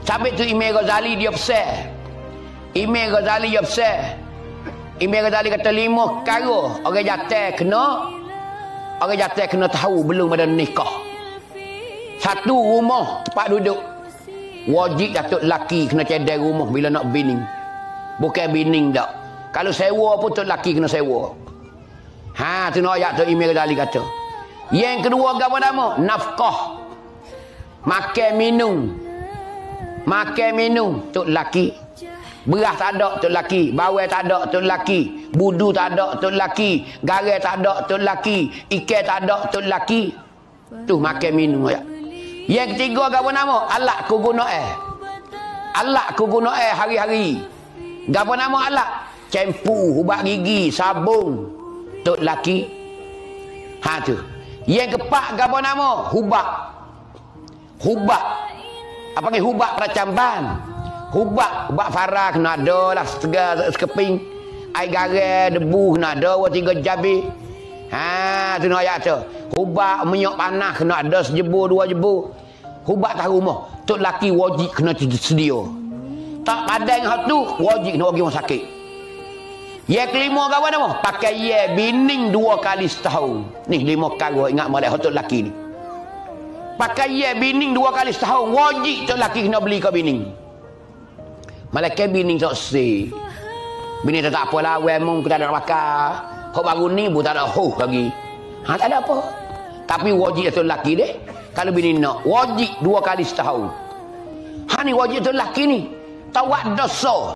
Sampai tu Imam Ghazali dia pesan. Imam Ghazali dia pesan. Imam Ghazali kata 5 perkara orang jatuh kena tahu belum ada nikah. 1, rumah tempat duduk. Wajib datuk lelaki kena cedek rumah bila nak bining. Bukan bining tak. Kalau sewa pun tok lelaki kena sewa. Ha, tu nak ayat tu Imam Ghazali kata. Yang kedua apa nama? Nafkah. Makan minum tok lelaki. Beras tak ada tok lelaki, bawang tak ada tok lelaki, budu tak ada tok lelaki, garam tak ada tok lelaki, ikan tak ada tok lelaki. Tu makan minum ya. Yang ketiga apa nama? Alat kegunaan. Alat kegunaan hari-hari. Apa nama alat? Cempu, ubat gigi, sabun tok lelaki. Ha tu. Yang keempat apa nama? Hubak. Apa panggil hubak peracamban? Hubak farah kena ada lah sekeping. Air garam, debu kena ada 3 jabir. Ha, tu nak ayat tu. Hubak minyak panas kena ada sejebur 2 jebur. Hubak tahu rumah. Tok laki wajib kena sedia. Tak padang hak tu wajib kena pergi rumah sakit. Yang kelima kawan nama? Pakai bining 2 kali setahun. Ni 5 perkara ingat molek hak tok laki ni. Pakai bining 2 kali setahun. Wajib tok laki kena beli kau bining. Malaikat bining tak si. Bini tak apa lah, wemong kita ada bakar. Hok baru ni pun tak ada lagi. Ha, tak ada apa. Tapi wajib tu lelaki deh. Kalau bini nak, wajib 2 kali setahun. Ha ni wajib tu lelaki ni. Tawak dosa.